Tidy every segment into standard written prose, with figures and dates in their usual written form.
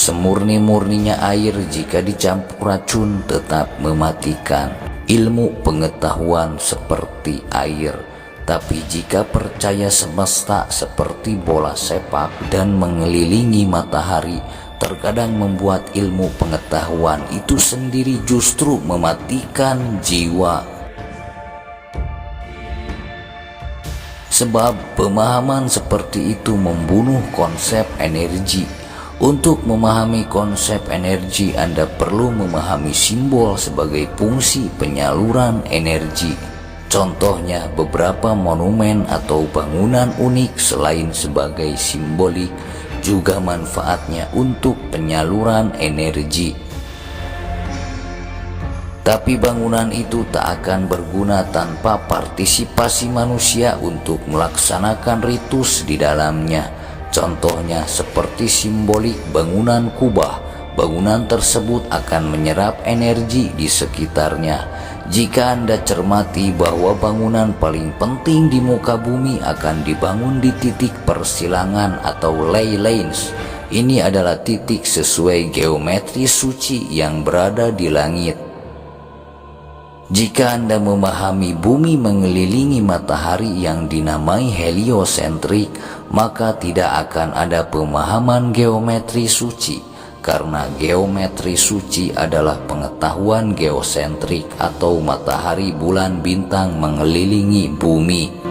semurni-murninya air jika dicampur racun tetap mematikan. Ilmu pengetahuan seperti air, tapi jika percaya semesta seperti bola sepak dan mengelilingi matahari, terkadang membuat ilmu pengetahuan itu sendiri justru mematikan jiwa. Sebab pemahaman seperti itu membunuh konsep energi. Untuk memahami konsep energi, Anda perlu memahami simbol sebagai fungsi penyaluran energi. Contohnya, beberapa monumen atau bangunan unik selain sebagai simbolik, juga manfaatnya untuk penyaluran energi. Tapi bangunan itu tak akan berguna tanpa partisipasi manusia untuk melaksanakan ritus di dalamnya. Contohnya seperti simbolik bangunan kubah, bangunan tersebut akan menyerap energi di sekitarnya. Jika Anda cermati bahwa bangunan paling penting di muka bumi akan dibangun di titik persilangan atau ley lines, ini adalah titik sesuai geometri suci yang berada di langit. Jika Anda memahami bumi mengelilingi matahari yang dinamai heliosentrik, maka tidak akan ada pemahaman geometri suci, karena geometri suci adalah pengetahuan geosentrik atau matahari, bulan, bintang mengelilingi bumi.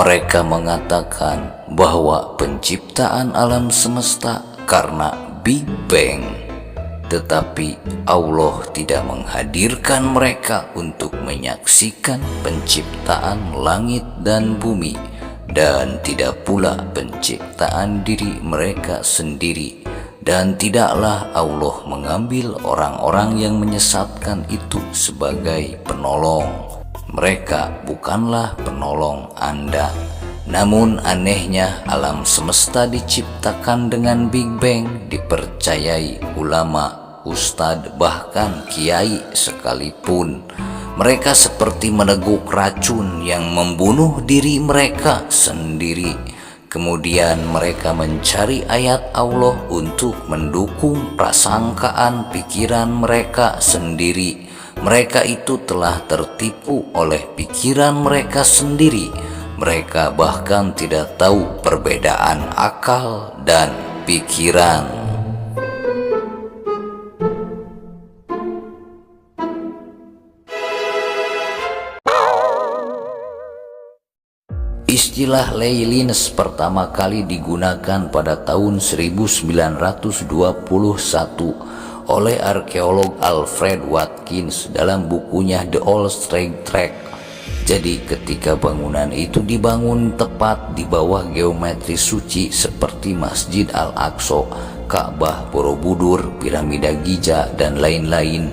Mereka mengatakan bahwa penciptaan alam semesta karena Big Bang, tetapi Allah tidak menghadirkan mereka untuk menyaksikan penciptaan langit dan bumi, dan tidak pula penciptaan diri mereka sendiri. Dan tidaklah Allah mengambil orang-orang yang menyesatkan itu sebagai penolong. Mereka bukanlah penolong Anda. Namun anehnya, alam semesta diciptakan dengan Big Bang dipercayai ulama, ustadz, bahkan kiai sekalipun. Mereka seperti meneguk racun yang membunuh diri mereka sendiri. Kemudian mereka mencari ayat Allah untuk mendukung prasangkaan pikiran mereka sendiri. Mereka itu telah tertipu oleh pikiran mereka sendiri. Mereka bahkan tidak tahu perbedaan akal dan pikiran. Istilah ley lines pertama kali digunakan pada tahun 1921 oleh arkeolog Alfred Watkins dalam bukunya The Old Straight Track. Jadi ketika bangunan itu dibangun tepat di bawah geometri suci seperti Masjid Al-Aqsa, Ka'bah, Borobudur, Piramida Giza, dan lain-lain,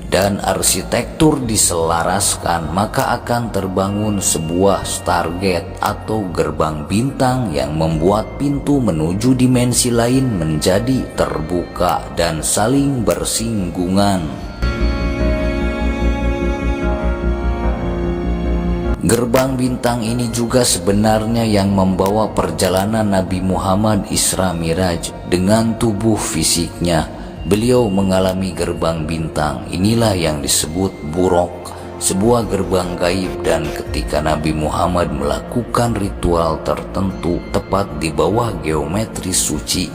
dan arsitektur diselaraskan, maka akan terbangun sebuah Stargate atau gerbang bintang yang membuat pintu menuju dimensi lain menjadi terbuka dan saling bersinggungan. Gerbang bintang ini juga sebenarnya yang membawa perjalanan Nabi Muhammad Isra Miraj dengan tubuh fisiknya. Beliau mengalami gerbang bintang. Inilah yang disebut Buraq, sebuah gerbang gaib, dan ketika Nabi Muhammad melakukan ritual tertentu tepat di bawah geometri suci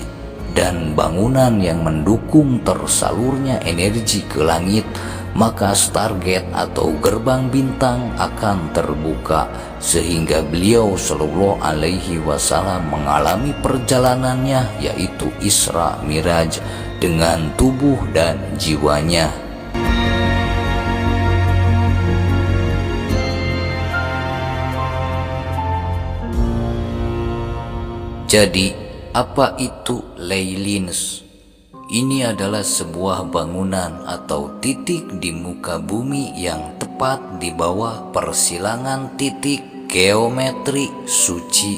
dan bangunan yang mendukung tersalurnya energi ke langit, maka Stargate atau gerbang bintang akan terbuka sehingga beliau Shallallahu Alaihi Wasallam mengalami perjalanannya, yaitu Isra Miraj, dengan tubuh dan jiwanya. Jadi, apa itu Leilins? Ini adalah sebuah bangunan atau titik di muka bumi yang tepat di bawah persilangan titik geometri suci.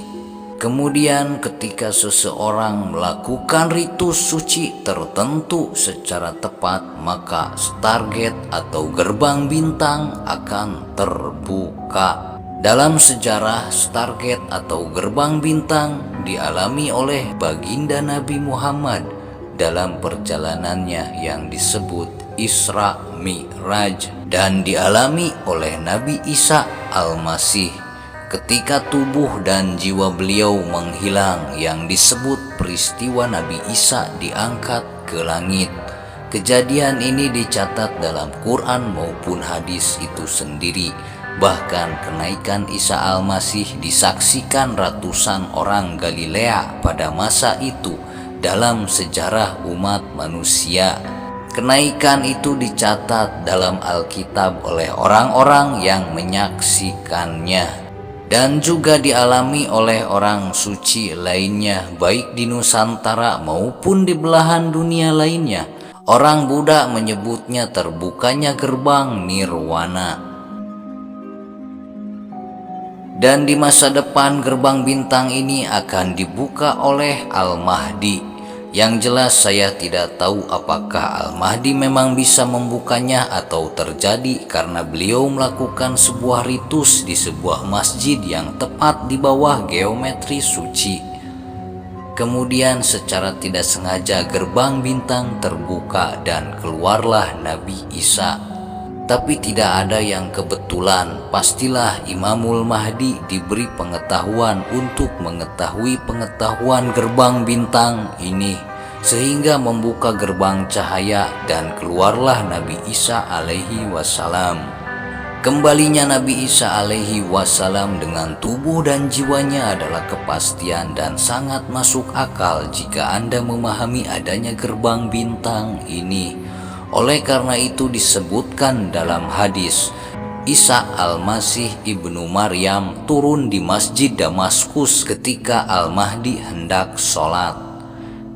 Kemudian ketika seseorang melakukan ritus suci tertentu secara tepat, maka Stargate atau gerbang bintang akan terbuka. Dalam sejarah, Stargate atau gerbang bintang dialami oleh baginda Nabi Muhammad dalam perjalanannya yang disebut Isra Mi'raj, dan dialami oleh Nabi Isa Al-Masih ketika tubuh dan jiwa beliau menghilang, yang disebut peristiwa Nabi Isa diangkat ke langit. Kejadian ini dicatat dalam Quran maupun hadis itu sendiri. Bahkan kenaikan Isa Al-Masih disaksikan ratusan orang Galilea pada masa itu dalam sejarah umat manusia. Kenaikan itu dicatat dalam Alkitab oleh orang-orang yang menyaksikannya, dan juga dialami oleh orang suci lainnya, baik di Nusantara maupun di belahan dunia lainnya. Orang Buddha menyebutnya terbukanya gerbang nirwana. Dan di masa depan gerbang bintang ini akan dibuka oleh Al-Mahdi. Yang jelas saya tidak tahu apakah Al-Mahdi memang bisa membukanya atau terjadi karena beliau melakukan sebuah ritus di sebuah masjid yang tepat di bawah geometri suci. Kemudian secara tidak sengaja gerbang bintang terbuka dan keluarlah Nabi Isa. Tapi tidak ada yang kebetulan, pastilah Imamul Mahdi diberi pengetahuan untuk mengetahui pengetahuan gerbang bintang ini, sehingga membuka gerbang cahaya dan keluarlah Nabi Isa alaihi wassalam. Kembalinya Nabi Isa alaihi wassalam dengan tubuh dan jiwanya adalah kepastian dan sangat masuk akal jika Anda memahami adanya gerbang bintang ini. Oleh karena itu disebutkan dalam hadis, Isa Al-Masih ibnu Maryam turun di Masjid Damaskus ketika Al-Mahdi hendak sholat.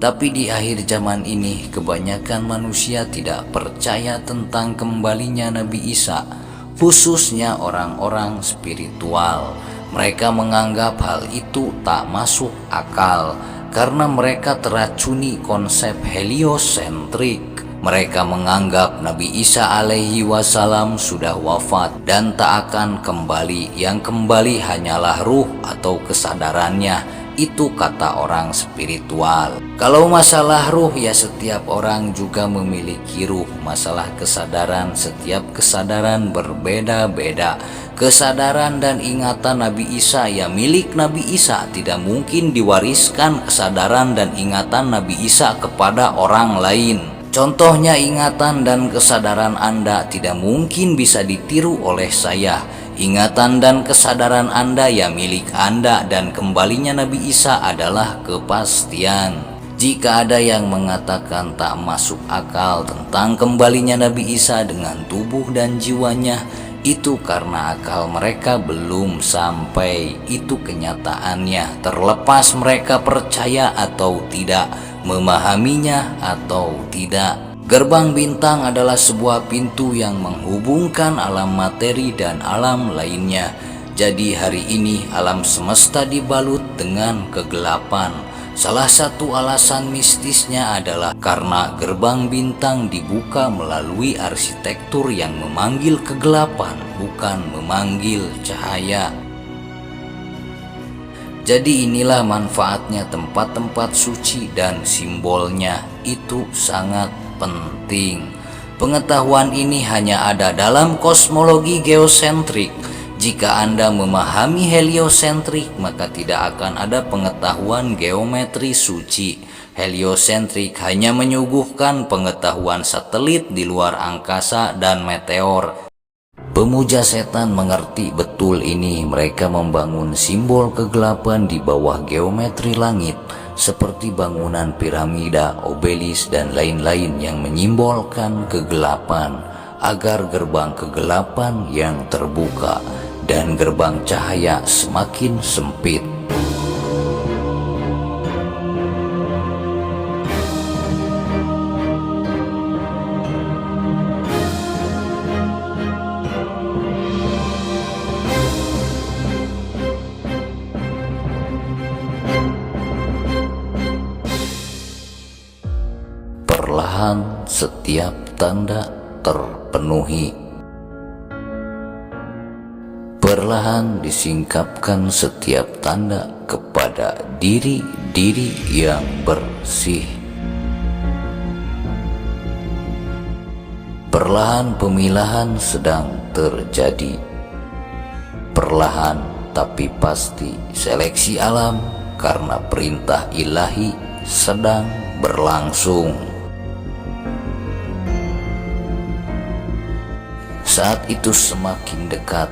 Tapi di akhir zaman ini kebanyakan manusia tidak percaya tentang kembalinya Nabi Isa, khususnya orang-orang spiritual. Mereka menganggap hal itu tak masuk akal karena mereka teracuni konsep heliosentrik. Mereka menganggap Nabi Isa alaihi wassalam sudah wafat dan tak akan kembali. Yang kembali hanyalah ruh atau kesadarannya. Itu kata orang spiritual. Kalau masalah ruh, ya setiap orang juga memiliki ruh. Masalah kesadaran, setiap kesadaran berbeda-beda. Kesadaran dan ingatan Nabi Isa ya milik Nabi Isa. Tidak mungkin diwariskan kesadaran dan ingatan Nabi Isa kepada orang lain. Contohnya, ingatan dan kesadaran Anda tidak mungkin bisa ditiru oleh saya. Ingatan dan kesadaran Anda ya milik Anda, dan kembalinya Nabi Isa adalah kepastian. Jika ada yang mengatakan tak masuk akal tentang kembalinya Nabi Isa dengan tubuh dan jiwanya, itu karena akal mereka belum sampai. Itu kenyataannya, terlepas mereka percaya atau tidak, memahaminya atau tidak. Gerbang bintang adalah sebuah pintu yang menghubungkan alam materi dan alam lainnya. Jadi hari ini alam semesta dibalut dengan kegelapan. Salah satu alasan mistisnya adalah karena gerbang bintang dibuka melalui arsitektur yang memanggil kegelapan, bukan memanggil cahaya. Jadi inilah manfaatnya tempat-tempat suci dan simbolnya, itu sangat penting. Pengetahuan ini hanya ada dalam kosmologi geosentrik. Jika Anda memahami heliosentrik, maka tidak akan ada pengetahuan geometri suci. Heliosentrik hanya menyuguhkan pengetahuan satelit di luar angkasa dan meteor. Pemuja setan mengerti betul ini. Mereka membangun simbol kegelapan di bawah geometri langit, seperti bangunan piramida, obelis, dan lain-lain yang menyimbolkan kegelapan, agar gerbang kegelapan yang terbuka dan gerbang cahaya semakin sempit. perlahan setiap tanda terpenuhi. Perlahan disingkapkan setiap tanda kepada diri-diri yang bersih. Perlahan pemilahan sedang terjadi. Perlahan tapi pasti seleksi alam karena perintah ilahi sedang berlangsung. Saat itu semakin dekat.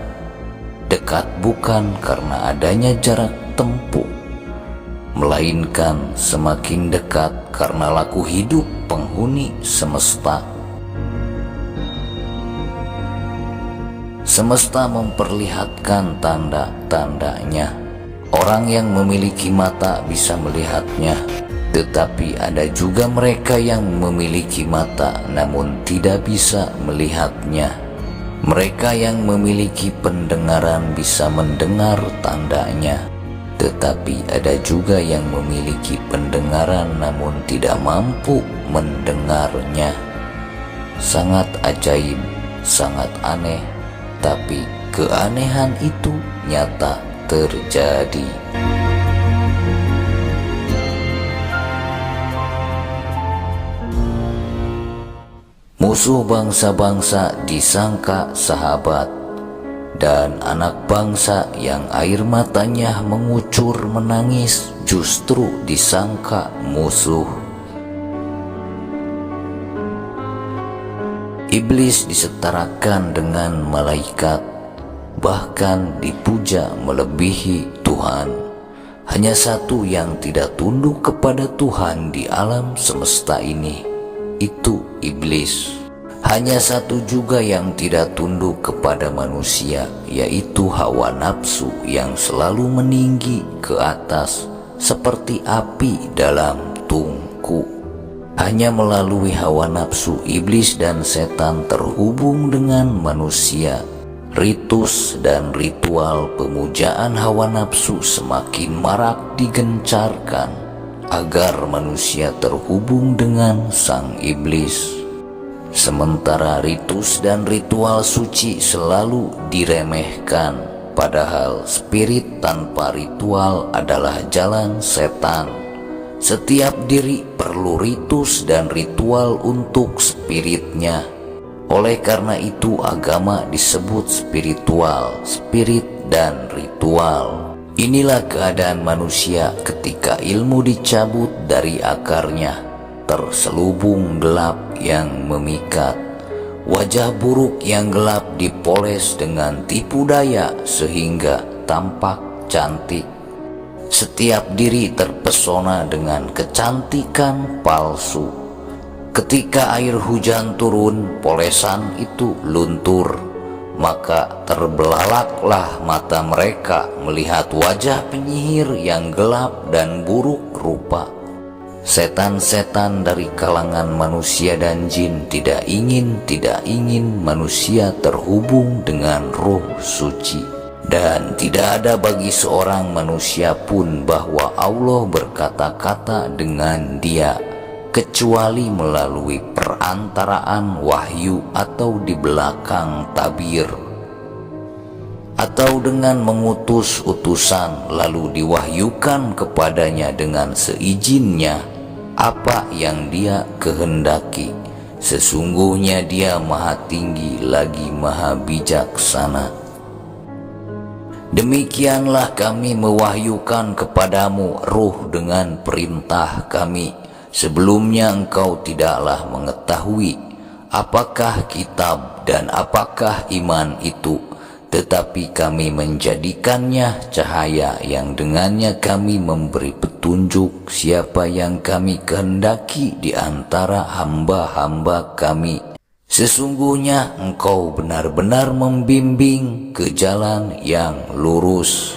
Dekat bukan karena adanya jarak tempuh, melainkan semakin dekat karena laku hidup penghuni semesta. Semesta memperlihatkan tanda-tandanya. Orang yang memiliki mata bisa melihatnya, tetapi ada juga mereka yang memiliki mata namun tidak bisa melihatnya. Mereka yang memiliki pendengaran bisa mendengar tandanya, tetapi ada juga yang memiliki pendengaran namun tidak mampu mendengarnya. Sangat ajaib, sangat aneh, tapi keanehan itu nyata terjadi. Musuh bangsa-bangsa disangka sahabat, dan anak bangsa yang air matanya mengucur menangis justru disangka musuh. Iblis disetarakan dengan malaikat, bahkan dipuja melebihi Tuhan. Hanya satu yang tidak tunduk kepada Tuhan di alam semesta ini, itu iblis. Hanya satu juga yang tidak tunduk kepada manusia, yaitu hawa nafsu yang selalu meninggi ke atas seperti api dalam tungku. Hanya melalui hawa nafsu iblis dan setan terhubung dengan manusia. Ritus dan ritual pemujaan hawa nafsu semakin marak digencarkan agar manusia terhubung dengan sang iblis. Sementara ritus dan ritual suci selalu diremehkan, padahal spirit tanpa ritual adalah jalan setan. Setiap diri perlu ritus dan ritual untuk spiritnya. Oleh karena itu agama disebut spiritual, spirit dan ritual. Inilah keadaan manusia ketika ilmu dicabut dari akarnya. Terselubung gelap yang memikat. Wajah buruk yang gelap dipoles dengan tipu daya sehingga tampak cantik. Setiap diri terpesona dengan kecantikan palsu. Ketika air hujan turun, polesan itu luntur, maka terbelalaklah mata mereka melihat wajah penyihir yang gelap dan buruk rupa. Setan-setan dari kalangan manusia dan jin tidak ingin manusia terhubung dengan roh suci. Dan tidak ada bagi seorang manusia pun bahwa Allah berkata-kata dengan dia, kecuali melalui perantaraan wahyu atau di belakang tabir, atau dengan mengutus utusan lalu diwahyukan kepadanya dengan seizinnya apa yang dia kehendaki. Sesungguhnya dia maha tinggi lagi maha bijaksana. Demikianlah kami mewahyukan kepadamu ruh dengan perintah kami. Sebelumnya engkau tidaklah mengetahui apakah kitab dan apakah iman itu, tetapi kami menjadikannya cahaya yang dengannya kami memberi petunjuk siapa yang kami kehendaki di antara hamba-hamba kami. Sesungguhnya engkau benar-benar membimbing ke jalan yang lurus.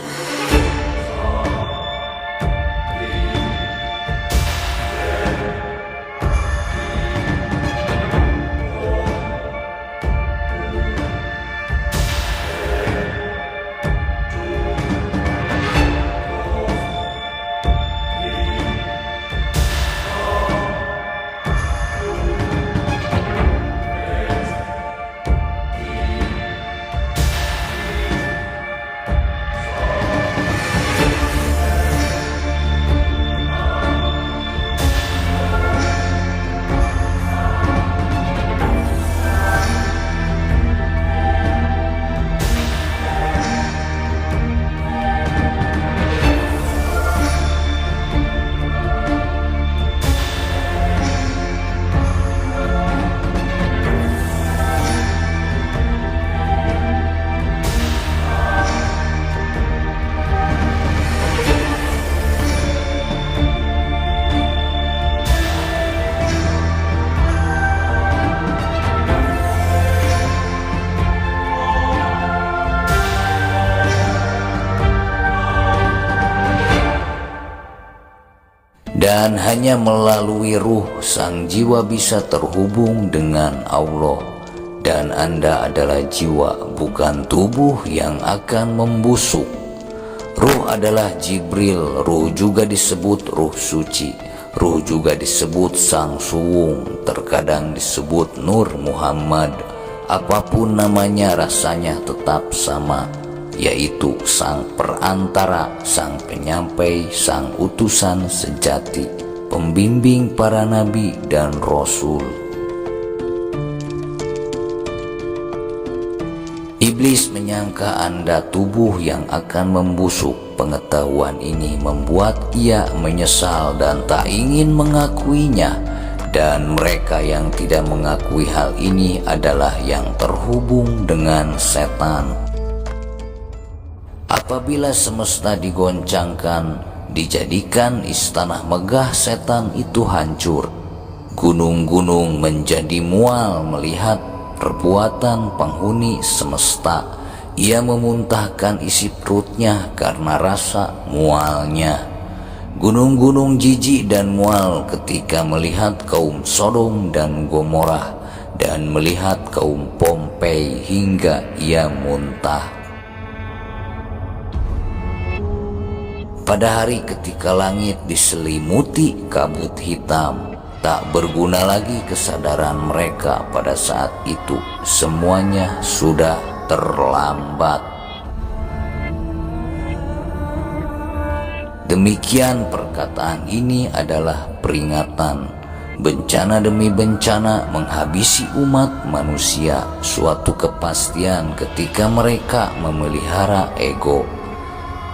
dan hanya melalui ruh sang jiwa bisa terhubung dengan Allah. Dan Anda adalah jiwa, bukan tubuh yang akan membusuk. Ruh adalah Jibril, ruh juga disebut ruh suci, ruh juga disebut sang suwung, terkadang disebut Nur Muhammad. Apapun namanya rasanya tetap sama, yaitu sang perantara, sang penyampai, sang utusan sejati, pembimbing para nabi dan rasul. Iblis menyangka Anda tubuh yang akan membusuk. Pengetahuan ini membuat ia menyesal dan tak ingin mengakuinya. Dan mereka yang tidak mengakui hal ini adalah yang terhubung dengan setan. Apabila semesta digoncangkan, dijadikan istana megah, setan itu hancur. Gunung-gunung menjadi mual melihat perbuatan penghuni semesta. Ia memuntahkan isi perutnya karena rasa mualnya. Gunung-gunung jijik dan mual ketika melihat kaum Sodom dan Gomorrah dan melihat kaum Pompei hingga ia muntah. Pada hari ketika langit diselimuti kabut hitam, tak berguna lagi kesadaran mereka pada saat itu. Semuanya sudah terlambat. Demikian perkataan ini adalah peringatan. Bencana demi bencana menghabisi umat manusia. Suatu kepastian ketika mereka memelihara ego.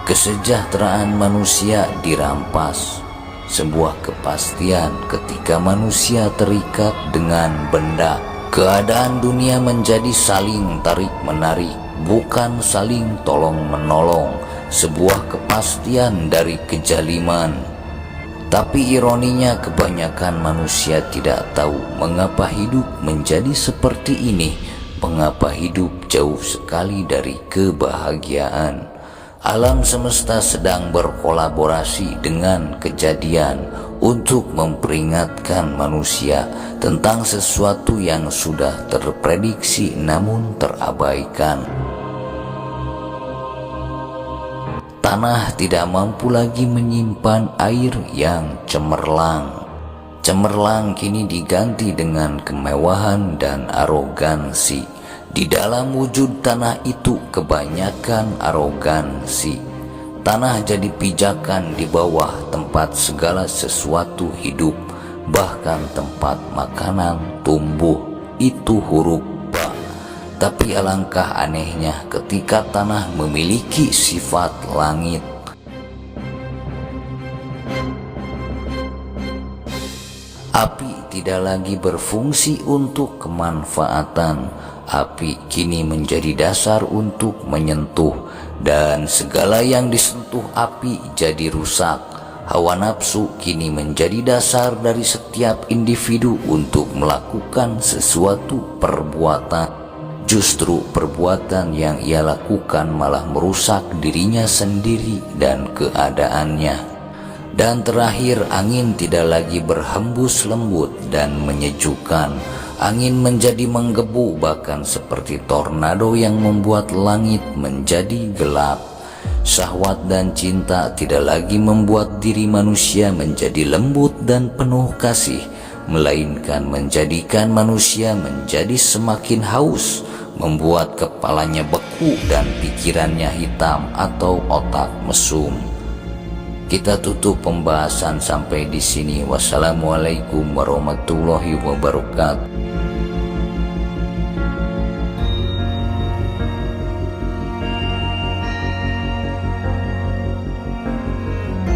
Kesejahteraan manusia dirampas. Sebuah kepastian ketika manusia terikat dengan benda. Keadaan dunia menjadi saling tarik-menarik, bukan saling tolong-menolong. Sebuah kepastian dari kejaliman. Tapi ironinya kebanyakan manusia tidak tahu mengapa hidup menjadi seperti ini. Mengapa hidup jauh sekali dari kebahagiaan. Alam semesta sedang berkolaborasi dengan kejadian untuk memperingatkan manusia tentang sesuatu yang sudah terprediksi namun terabaikan. Tanah tidak mampu lagi menyimpan air yang cemerlang. Cemerlang kini diganti dengan kemewahan dan arogansi. Di dalam wujud tanah itu kebanyakan arogansi. Tanah jadi pijakan di bawah tempat segala sesuatu hidup, bahkan tempat makanan tumbuh. Itu huruf ba. Tapi alangkah anehnya ketika tanah memiliki sifat langit. Api tidak lagi berfungsi untuk kemanfaatan. Api kini menjadi dasar untuk menyentuh, dan segala yang disentuh api jadi rusak. Hawa nafsu kini menjadi dasar dari setiap individu untuk melakukan sesuatu perbuatan. Justru perbuatan yang ia lakukan malah merusak dirinya sendiri dan keadaannya. Dan terakhir, angin tidak lagi berhembus lembut dan menyejukkan. Angin menjadi menggebu, bahkan seperti tornado yang membuat langit menjadi gelap. Syahwat dan cinta tidak lagi membuat diri manusia menjadi lembut dan penuh kasih, melainkan menjadikan manusia menjadi semakin haus, membuat kepalanya beku dan pikirannya hitam atau otak mesum. Kita tutup pembahasan sampai di sini. Wassalamualaikum warahmatullahi wabarakatuh.